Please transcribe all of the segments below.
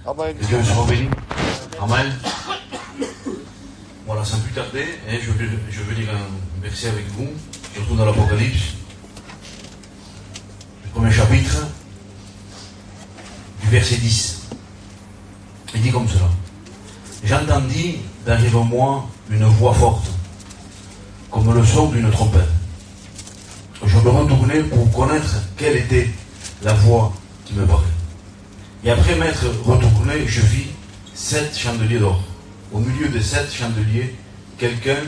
Amen. Que Dieu soit béni. Amen. Voilà, sans plus tarder, hein, je veux lire un verset avec vous, surtout dans l'Apocalypse, le premier chapitre, du verset 10. Il dit comme cela. J'entendis derrière moi une voix forte, comme le son d'une trompette. Je me retournai pour connaître quelle était la voix qui me parlait. Et après m'être retourné, je vis 7 chandeliers d'or. Au milieu de 7 chandeliers, quelqu'un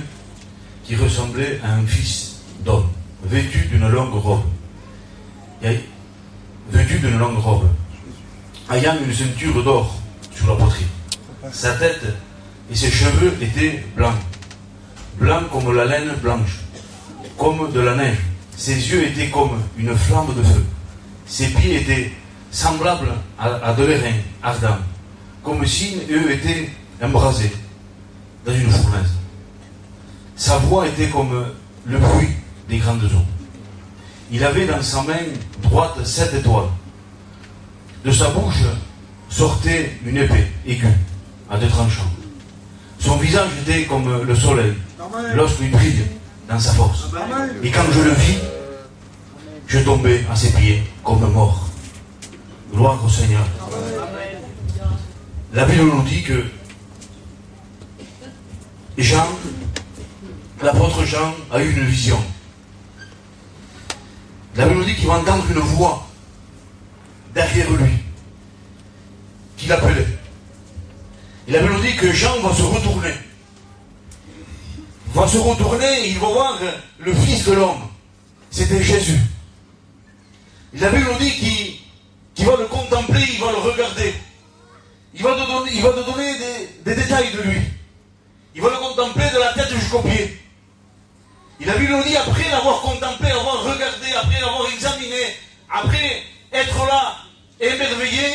qui ressemblait à un fils d'homme, vêtu d'une longue robe. Ayant une ceinture d'or sur la poitrine. Sa tête et ses cheveux étaient blancs. Blancs comme la laine blanche, comme de la neige. Ses yeux étaient comme une flamme de feu. Ses pieds étaient semblables à de l'airain ardent, comme si eux étaient embrasés dans une fournaise. Sa voix était comme le bruit des grandes eaux. Il avait dans sa main droite 7 étoiles. De sa bouche sortait une épée aiguë à 2 tranchants. Son visage était comme le soleil lorsqu'il brille dans sa force. Et quand je le vis, je tombais à ses pieds comme mort. Gloire au Seigneur. La Bible nous dit que Jean, l'apôtre Jean, a eu une vision. La Bible nous dit qu'il va entendre une voix derrière lui, qui l'appelait. Et la Bible nous dit que Jean va se retourner. Et il va voir le Fils de l'homme. C'était Jésus. Et la Bible nous dit qu'il va le contempler, il va le regarder. Il va te donner des détails de lui. Il va le contempler de la tête jusqu'aux pieds. Et la Bible nous dit, après l'avoir contemplé, avoir regardé, après l'avoir examiné, après être là, émerveillé,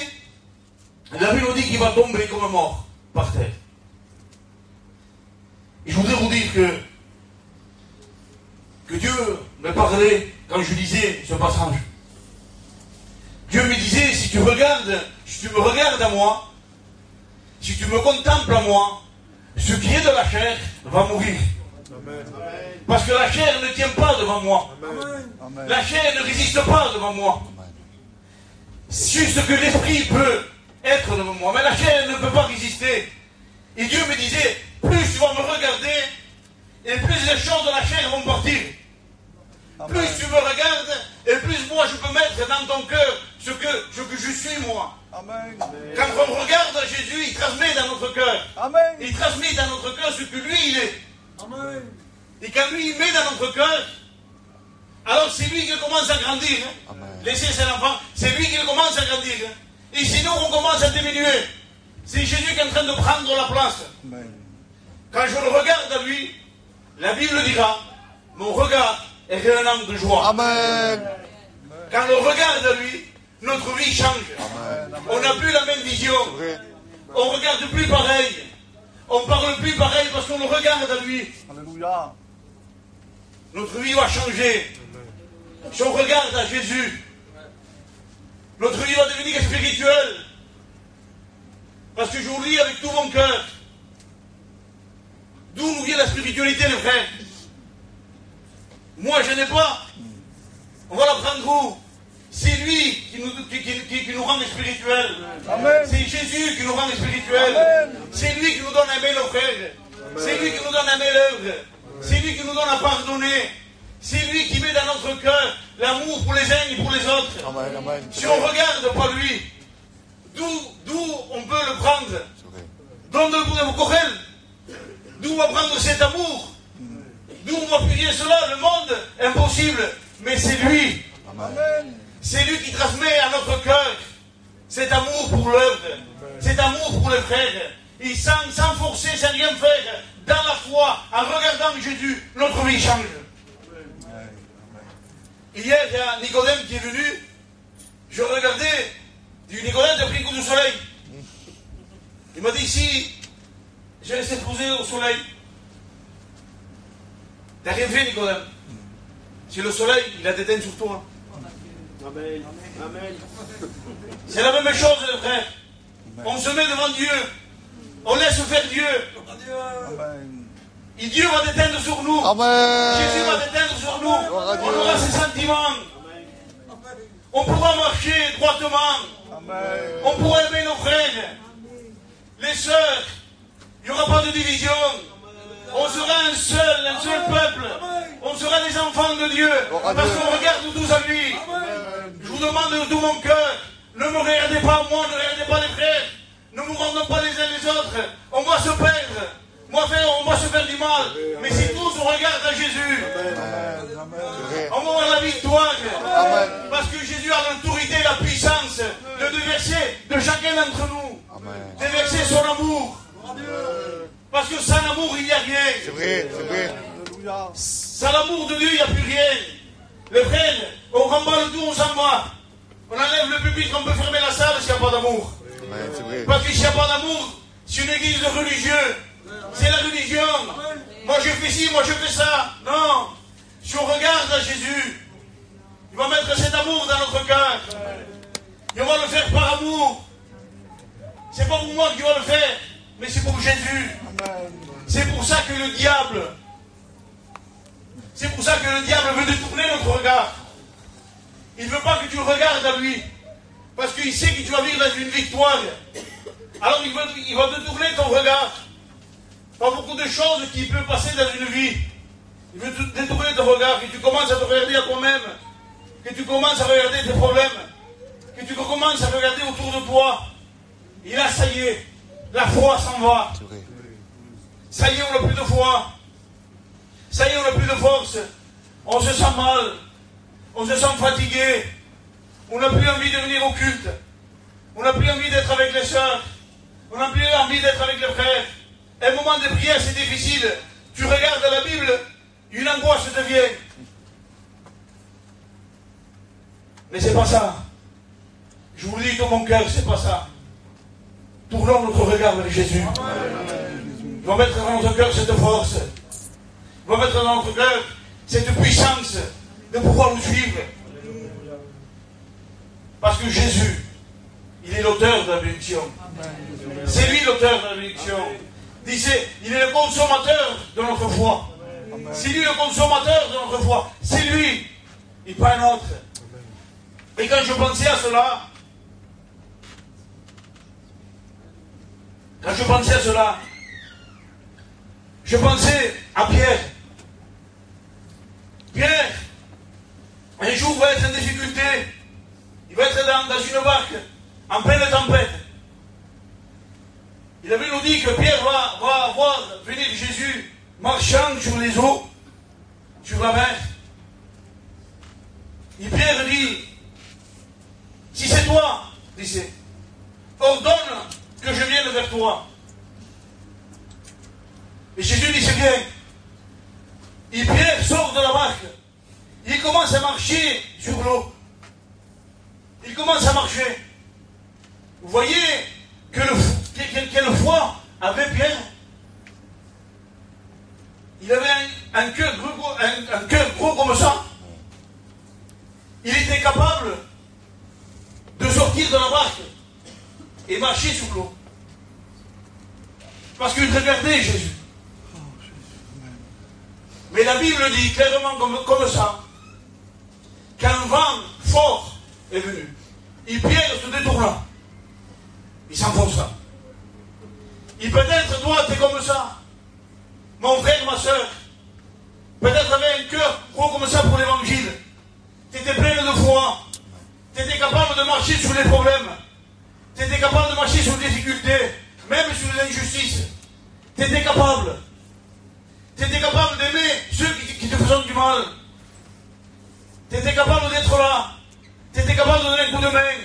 la Bible nous dit qu'il va tomber comme mort, par terre. Et je voudrais vous dire que Dieu me parlait quand je lisais ce passage. Dieu me disait, si tu me regardes à moi, si tu me contemples à moi, ce qui est de la chair va mourir. Amen. Parce que la chair ne tient pas devant moi. Amen. La chair ne résiste pas devant moi. Juste que l'esprit peut être devant moi, mais la chair ne peut pas résister. Et Dieu me disait, plus tu vas me regarder, et plus les choses de la chair vont partir. Amen. Plus tu me regardes, et plus moi je peux mettre dans ton cœur ce que je suis moi. Amen. Quand on regarde Jésus, il transmet dans notre cœur. Amen. Il transmet dans notre cœur ce que lui il est. Amen. Et quand lui il met dans notre cœur, alors c'est lui qui commence à grandir. Hein. Laissez cet enfant, c'est lui qui commence à grandir. Hein. Et sinon on commence à diminuer. C'est Jésus qui est en train de prendre la place. Amen. Quand je le regarde à lui, la Bible dira, mon regard est rayonnant de joie. Amen. Quand on le regarde à lui, notre vie change. Amen. On n'a plus la même vision. On ne regarde plus pareil. On ne parle plus pareil parce qu'on le regarde à lui. Alléluia. Notre vie va changer. Amen. Si on regarde à Jésus, notre vie va devenir spirituelle. Parce que je vous lis avec tout mon cœur. D'où nous vient la spiritualité, les frères? Moi, je n'ai pas. On va la prendre où? C'est lui qui nous rend spirituels. C'est Jésus qui nous rend spirituels. C'est lui qui nous donne à aimer nos frères. C'est lui qui nous donne à aimer l'œuvre. C'est lui qui nous donne à pardonner. C'est lui qui met dans notre cœur l'amour pour les uns et pour les autres. Amen, amen. Si on ne regarde pas lui, d'où on peut le prendre? D'où on va prendre cet amour? D'où on va prier cela? Le monde, impossible. Mais c'est lui. Amen. C'est lui qui transmet à notre cœur cet amour pour l'œuvre, cet amour pour les frères. Et sans forcer, sans rien faire, dans la foi, en regardant Jésus, notre vie change. Hier, il y a Nicodème qui est venu. Je regardais, du Nicodème qui a pris un coup de soleil. Il m'a dit, si je laissais poser au soleil, t'as rien fait, Nicodème. Si le soleil, il a déteint sur toi. Amen. Amen. C'est la même chose, frère. On se met devant Dieu. On laisse faire Dieu. Et Dieu va déteindre sur nous. Jésus va déteindre sur nous. On aura ses sentiments. On pourra marcher droitement. On pourra aimer nos frères, les sœurs. Il n'y aura pas de division. On sera un seul peuple. On sera des enfants de Dieu. Parce qu'on regarde tous à lui. Je vous demande de tout mon cœur, ne me regardez pas moi, ne regardez pas les frères. Ne nous rendons pas les uns les autres. On va se perdre. On va se faire du mal. Mais si tous on regarde à Jésus, on va avoir la victoire. Parce que Jésus a l'autorité et la puissance de déverser de chacun d'entre nous. Déverser son amour. Parce que sans amour, il n'y a rien. C'est vrai, c'est vrai. Sans l'amour de Dieu, il n'y a plus rien. Les frères, on remballe tout, on s'en va. On enlève le pupitre, on peut fermer la salle s'il n'y a pas d'amour. Parce que s'il n'y a pas d'amour, c'est une église de religieux. C'est la religion. Moi je fais ci, moi je fais ça. Non. Si on regarde à Jésus, il va mettre cet amour dans notre cœur. Et on va le faire par amour. C'est pas pour moi qui va le faire, mais c'est pour Jésus. C'est pour ça que le diable veut détourner notre regard. Il ne veut pas que tu le regardes à lui. Parce qu'il sait que tu vas vivre dans une victoire. Alors il va détourner ton regard. Pas beaucoup de choses qui peuvent passer dans une vie. Il veut détourner ton regard, que tu commences à te regarder à toi-même, que tu commences à regarder tes problèmes, que tu commences à regarder autour de toi. Et là, ça y est, la foi s'en va. Ça y est, on n'a plus de foi. Ça y est, on n'a plus de force. On se sent mal. On se sent fatigué. On n'a plus envie de venir au culte. On n'a plus envie d'être avec les sœurs. On n'a plus envie d'être avec les frères. Un moment de prière, c'est difficile. Tu regardes la Bible, une angoisse te vient. Mais c'est pas ça. Je vous le dis de mon cœur, c'est pas ça. Tournons notre regard vers Jésus. Il va mettre dans notre cœur cette force. Il va mettre dans notre cœur cette puissance de pouvoir nous suivre. Parce que Jésus, il est l'auteur de la bénédiction. C'est lui l'auteur de la bénédiction. Disait, il est le consommateur de notre foi. C'est lui le consommateur de notre foi. C'est lui, et pas un autre. Et quand je pensais à cela, je pensais à Pierre. Pierre, un jour va être en difficulté. Il va être dans une barque, en pleine tempête. Il avait nous dit que Pierre va voir venir Jésus marchant sur les eaux, sur la mer. Et Pierre dit, si c'est toi, dit, ordonne que je vienne vers toi. Et Jésus dit, c'est bien. Et Pierre sort de la barque. Il commence à marcher sur l'eau. Il commence à marcher. Vous voyez quelle foi avait Pierre? Il avait un cœur gros comme ça. Il était capable de sortir de la barque et marcher sur l'eau. Parce qu'il regardait Jésus. Mais la Bible dit clairement comme ça qu'un vent fort est venu. Et Pierre se détourna. Il s'enfonça. Et peut-être toi, tu es comme ça. Mon frère, ma soeur. Peut-être tu avais un cœur gros comme ça pour l'évangile. Tu étais plein de foi. Tu étais capable de marcher sur les problèmes. Tu étais capable de marcher sur les difficultés. Même sur les injustices. Tu étais capable. Tu étais capable d'aimer ceux qui te faisaient du mal. Tu étais capable d'être là. Tu étais capable de donner un coup de main.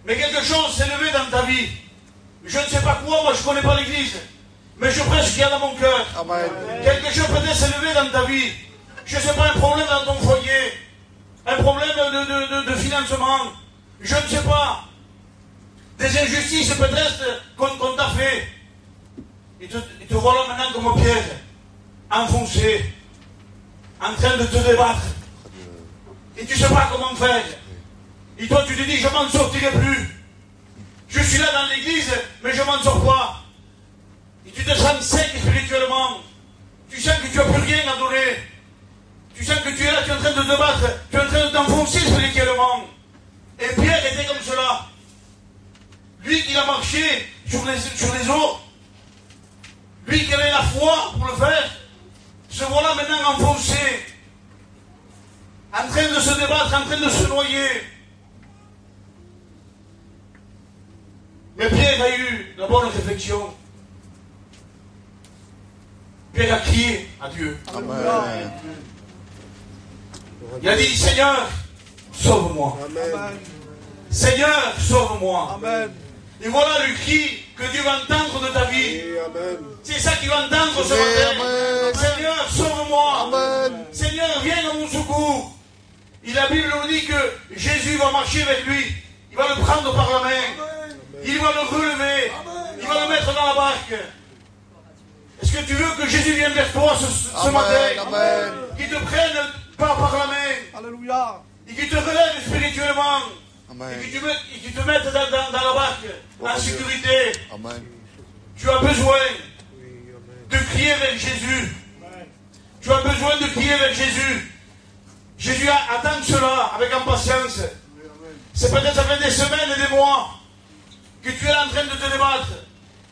Mais quelque chose s'est levé dans ta vie. Je ne sais pas quoi, moi je ne connais pas l'église. Mais je prêche ce qu'il y a dans mon cœur. Quelque chose peut-être s'est levé dans ta vie. Je ne sais pas, un problème dans ton foyer. Un problème de financement. Je ne sais pas. Des injustices peut-être qu'on t'a fait. Et te voilà maintenant comme Pierre. Enfoncé. En train de te débattre. Et tu ne sais pas comment faire. Et toi tu te dis, je m'en sortirai plus. Je suis là dans l'église, mais je m'en sors pas. Et tu te sens sec spirituellement. Tu sens que tu n'as plus rien à donner. Tu sens que tu es là, tu es en train de te battre, tu es en train de t'enfoncer spirituellement. Et Pierre était comme cela. Lui qui a marché sur les eaux, lui qui avait la foi pour le faire, se voilà maintenant enfoncé, en train de se débattre, en train de se noyer. Mais Pierre a eu la bonne réflexion. Pierre a crié à Dieu. Amen. Il a dit, Seigneur, sauve-moi. Seigneur, sauve-moi. Et voilà le cri que Dieu va entendre de ta vie. C'est ça qu'il va entendre ce matin. Seigneur, sauve-moi. Seigneur, viens à mon secours. Et la Bible nous dit que Jésus va marcher avec lui. Il va le prendre par la main. Il va le relever. Il va le mettre dans la barque. Est-ce que tu veux que Jésus vienne vers toi ce matin? Qu'il te prenne par la main. Alléluia. Et qu'il te relève spirituellement. Et qu'il te mette dans la barque en sécurité. Amen. Tu as besoin de crier vers Jésus. Tu as besoin de crier vers Jésus. Jésus attend cela avec impatience. C'est peut-être ça fait des semaines et des mois que tu es en train de te débattre.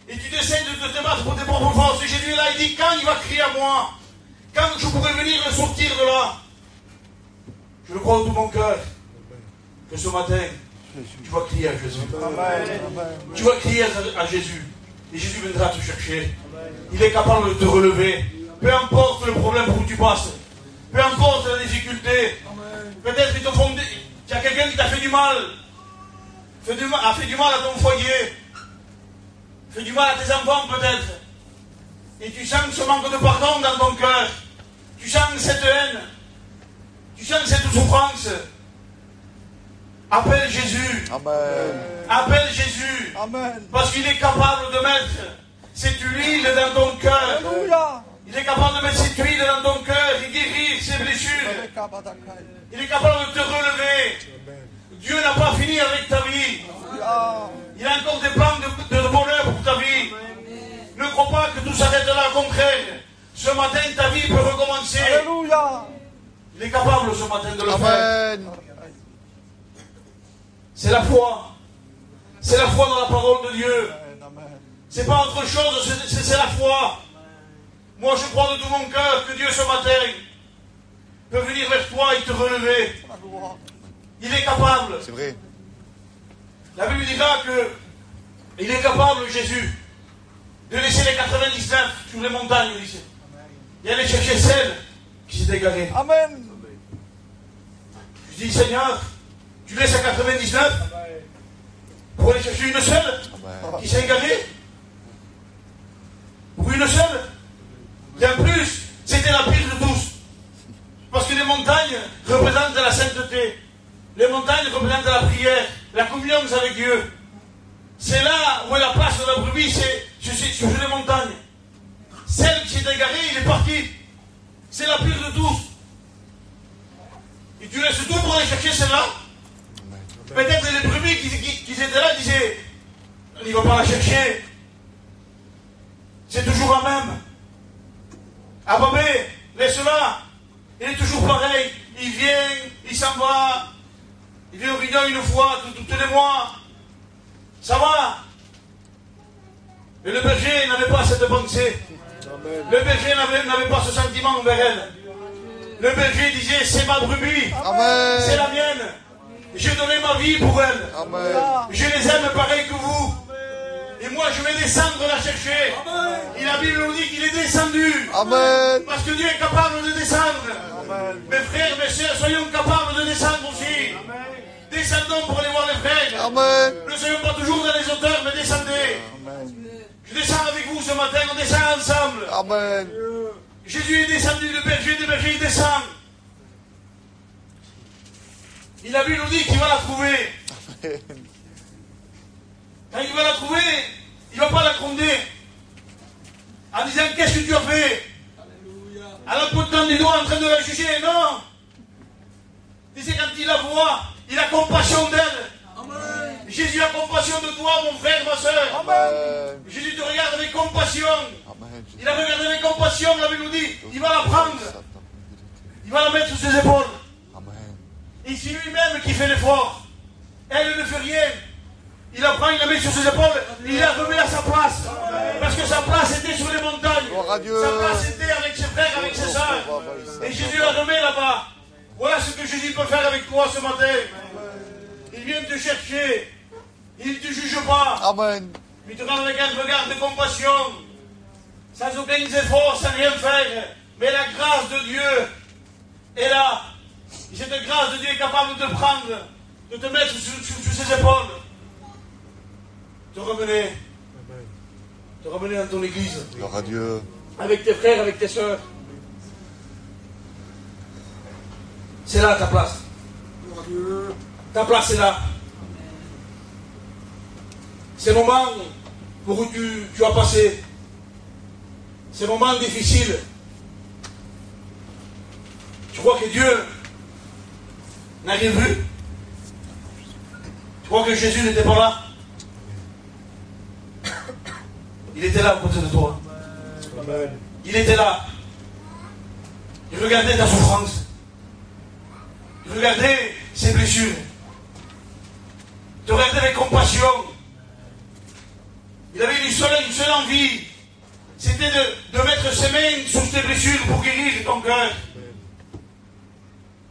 Et tu essaies de te débattre pour tes propres forces. Et Jésus est là, il dit, quand il va crier à moi, quand je pourrai venir le sortir de là. Je le crois de tout mon cœur que ce matin, tu vas crier à Jésus. Tu vas crier à Jésus. Et Jésus viendra te chercher. Il est capable de te relever. Peu importe le problème où tu passes. Peu importe la difficulté. Peut-être qu'il y a quelqu'un qui t'a fait du mal. A fait du mal à ton foyer. Fait du mal à tes enfants peut-être. Et tu sens ce manque de pardon dans ton cœur. Tu sens cette haine. Tu sens cette souffrance. Appelle Jésus. Amen. Appelle Jésus. Amen. Parce qu'il est capable de mettre cette huile dans ton cœur. Alléluia. Il est capable de mettre cette huile dans ton cœur et guérir ses blessures. Il est capable de te relever. Dieu n'a pas fini avec ta vie. Il a encore des plans de bonheur pour ta vie. Ne crois pas que tout s'arrête là, au contraire. Ce matin, ta vie peut recommencer. Alléluia. Il est capable ce matin de le faire. Amen. C'est la foi. C'est la foi dans la parole de Dieu. C'est pas autre chose, c'est la foi. Moi, je crois de tout mon cœur que Dieu ce matin peut venir vers toi et te relever. Il est capable. C'est vrai. La Bible dira que il est capable, Jésus, de laisser les 99 sur les montagnes, il disait. Et aller chercher celle qui s'est égarée. Amen. Je dis, Seigneur, tu laisses à 99 pour aller chercher une seule qui s'est égarée. Pour une seule. Et en plus, c'était la pire de tous. Parce que les montagnes représentent la sainteté. Les montagnes représentent la prière, la communion avec Dieu. C'est là où est la place de la brebis, c'est sur les montagnes. Celle qui s'est égarée, il est parti. C'est la pire de tous. Et tu laisses tout pour aller chercher celle-là. Peut-être les brebis qui étaient là disaient, on ne va pas la chercher. C'est toujours la même. Ah Babé, laisse-la. Il est toujours pareil. Il vient, il s'en va. Il vient au Rideau une fois, tous les mois. Ça va. Et le berger n'avait pas cette pensée. Le berger n'avait pas ce sentiment envers elle. Le berger disait, c'est ma brebis. Amen. C'est la mienne. J'ai donné ma vie pour elle. Amen. Je les aime pareil que vous. Et moi, je vais descendre la chercher. Et la Bible nous dit qu'il est descendu. Amen. Parce que Dieu est capable de descendre. Amen. Mes frères, mes sœurs, soyons capables de descendre aussi. Descendons pour aller voir les frères. Amen. Ne soyons pas toujours dans les hauteurs, mais descendez. Amen. Je descends avec vous ce matin, on descend ensemble. Amen. Jésus est descendu, le berger des bergers, il descend. Et la Bible nous dit qu'il va la trouver. Quand il va la trouver, il ne va pas la gronder. En disant, qu'est-ce que tu as fait? Alors pointant du doigt en train de la juger, non. Tu sais, quand il la voit, il a compassion d'elle. Jésus a compassion de toi, mon frère, ma soeur. Jésus te regarde avec compassion. Il a regardé avec compassion, la Bible nous dit. Il va la prendre. Il va la mettre sur ses épaules. Et c'est lui-même qui fait l'effort. Elle ne fait rien. Il la prend, il la met sur ses épaules, il la remet à sa place. Parce que sa place était sur les montagnes. Sa place était avec ses frères, avec ses soeurs. Et Jésus la remet là-bas. Voilà ce que Jésus peut faire avec toi ce matin. Il vient te chercher. Il ne te juge pas. Amen. Il te rend avec un regard de compassion. Sans aucun effort, sans rien faire. Mais la grâce de Dieu est là. Et cette grâce de Dieu est capable de te prendre, de te mettre sur ses épaules. Te ramener dans ton église. Gloire à Dieu. Avec tes frères, avec tes soeurs. C'est là ta place. Ta place est là. Ces moments où tu as passé, ces moments difficiles, tu crois que Dieu n'a rien vu? Tu crois que Jésus n'était pas là? Il était là à côté de toi. Amen. Il était là. Il regardait ta souffrance. Il regardait ses blessures. Il te regardait avec compassion. Il avait une seule envie. C'était de mettre ses mains sur tes blessures pour guérir ton cœur.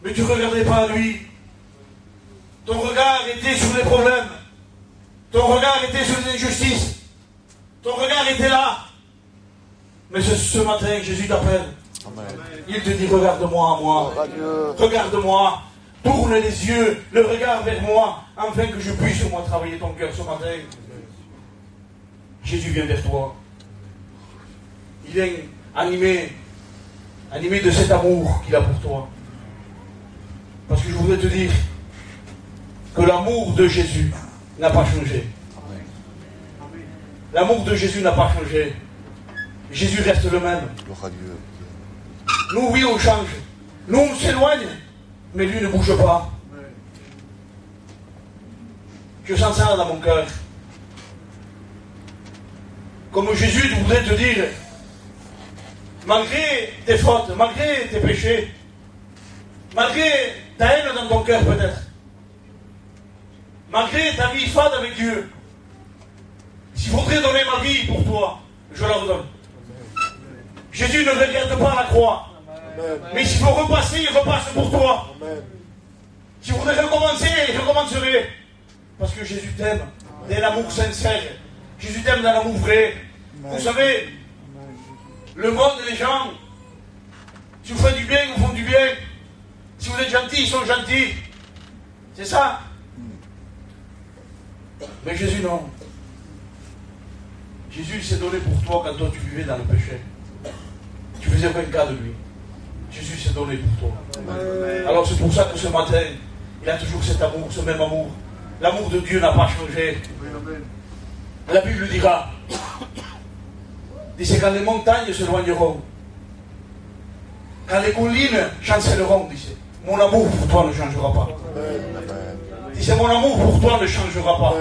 Mais tu ne regardais pas à lui. Ton regard était sur les problèmes. Ton regard était sur les injustices. Ton regard était là. Mais ce matin, Jésus t'appelle. Il te dit, regarde-moi à moi. Regarde-moi. Tourne les yeux, le regard vers moi, afin que je puisse moi travailler ton cœur ce matin. Jésus vient vers toi. Il vient animé de cet amour qu'il a pour toi. Parce que je voudrais te dire que l'amour de Jésus n'a pas changé. L'amour de Jésus n'a pas changé. Jésus reste le même. Nous, oui, on change. Nous, on s'éloigne, mais lui ne bouge pas. Je sens ça dans mon cœur. Comme Jésus voudrait te dire, malgré tes fautes, malgré tes péchés, malgré ta haine dans ton cœur peut-être, malgré ta vie fade avec Dieu, s'il faudrait donner ma vie pour toi, je la redonne. Jésus ne regrette pas la croix. Mais s'il faut repasser, il repasse pour toi. S'il faudrait recommencer, je recommencerai. Parce que Jésus t'aime d'un amour sincère. Jésus t'aime d'un amour vrai. Vous savez, le monde et les gens, si vous faites du bien, ils vous font du bien. Si vous êtes gentils, ils sont gentils. C'est ça. Mais Jésus, non. Jésus s'est donné pour toi quand toi tu vivais dans le péché. Tu faisais aucun cas de lui. Jésus s'est donné pour toi. Amen. Alors c'est pour ça que ce matin, il a toujours cet amour, ce même amour. L'amour de Dieu n'a pas changé. Amen. La Bible dira, c'est quand les montagnes s'éloigneront, quand les collines chancelleront, mon amour pour toi ne changera pas. C'est mon amour pour toi ne changera pas.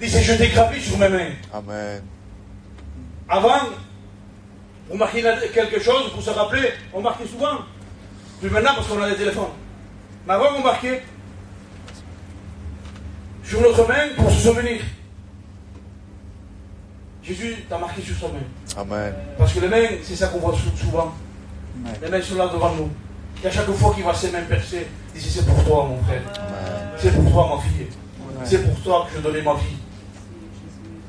Je t'ai gravé sur mes mains. Amen. Avant, vous marquez quelque chose, vous vous rappelez, on marquait souvent. Plus maintenant parce qu'on a des téléphones. Mais avant, on marquait sur notre main pour se souvenir. Jésus t'a marqué sur sa main. Amen. Parce que les mains, c'est ça qu'on voit souvent. Amen. Les mains sont là devant nous. Et à chaque fois qu'il voit ses mains percées, il dit c'est pour toi, mon frère. C'est pour toi, ma fille. C'est pour toi que je donnais ma vie.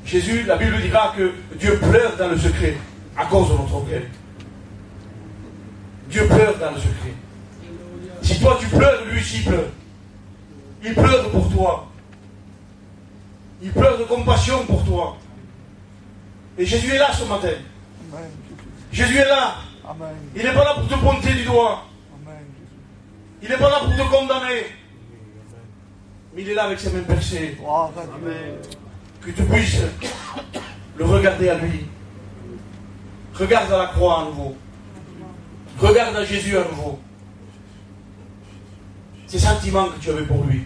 Jésus, la Bible dira que Dieu pleure dans le secret à cause de notre orgueil. Dieu pleure dans le secret. Si toi tu pleures, lui aussi pleure. Il pleure pour toi. Il pleure de compassion pour toi. Et Jésus est là ce matin. Amen. Jésus est là. Amen. Il n'est pas là pour te pointer du doigt. Amen. Il n'est pas là pour te condamner. Mais il est là avec ses mains percées. Amen. Que tu puisses le regarder à lui. Regarde à la croix à nouveau. Regarde à Jésus à nouveau. Ces sentiments que tu avais pour lui.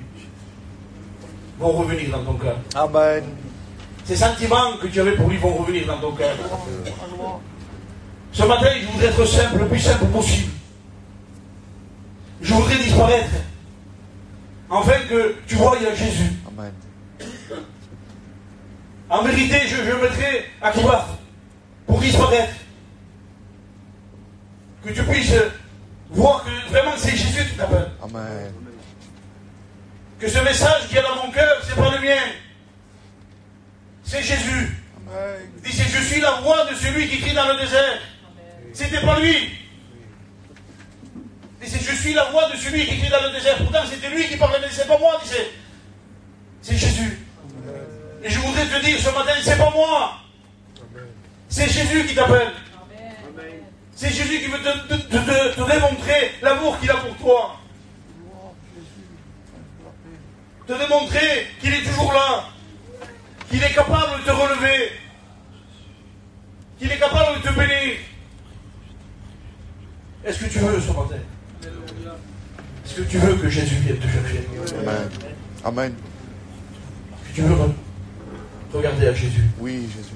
vont revenir dans ton cœur. Amen. Ces sentiments que tu avais pour lui vont revenir dans ton cœur. Ce matin, je voudrais être simple, le plus simple possible. Je voudrais disparaître. Afin que tu voies Jésus. Amen. En vérité, je mettrai à Kibar pour disparaître. Que tu puisses voir que vraiment c'est Jésus qui t'appelle. Amen. Que ce message qui est dans mon cœur, c'est pas le mien. C'est Jésus. Amen. Il dit, je suis la voix de celui qui crie dans le désert. C'était pas lui. Il dit, je suis la voix de celui qui crie dans le désert. Pourtant, c'était lui qui parlait, mais c'est pas moi, disait. C'est Jésus. Et je voudrais te dire ce matin, c'est pas moi. C'est Jésus qui t'appelle. C'est Jésus qui veut te démontrer l'amour qu'il a pour toi. Te démontrer qu'il est toujours là. Qu'il est capable de te relever. Qu'il est capable de te bénir. Est-ce que tu veux ce matin? Est-ce que tu veux que Jésus vienne te chercher? Amen. Amen. Est-ce que tu veux regarder à Jésus? Oui, Jésus.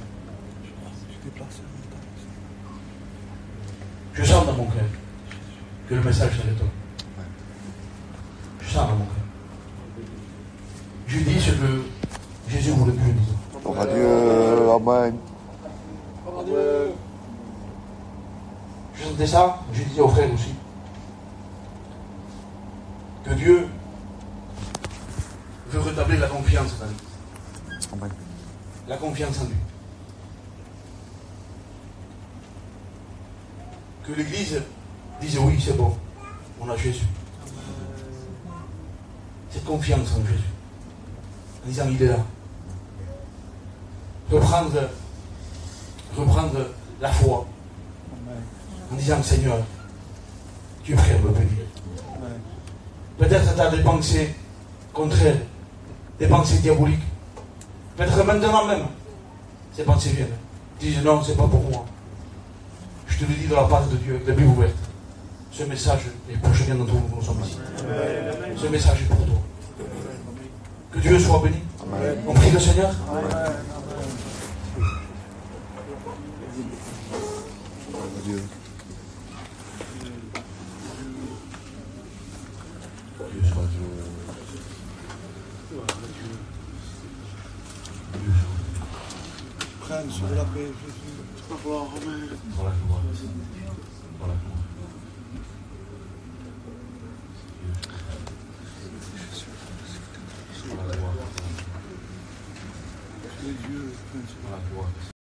Je sens dans mon cœur que le message serait toi. Je sens dans mon cœur. Je dis ce que Jésus voulait que je dise. Gloire à Dieu. Amen. Je sentais ça, je disais aux frères aussi. Que Dieu veut rétablir la confiance en lui. Amen. La confiance en lui. Que l'Église dise oui, c'est bon, on a Jésus. Cette confiance en Jésus. En disant il est là. Reprendre la foi. En disant Seigneur, tu es prêt à me bénir. Peut-être tu as des pensées contraires, des pensées diaboliques. Peut-être maintenant même, ces pensées viennent. Disent non, c'est pas pour moi. Je te le dis de la part de Dieu, avec la Bible ouverte. Ce message est pour chacun d'entre nous, nous sommes ici. Ce message est pour toi. Que Dieu soit béni. Amen. On prie le Seigneur. Gloire à Dieu. Dieu soit Dieu. Prenne sur la paix, Jésus. Voilà, voilà. Voilà. Que Dieu prenne sur la paix.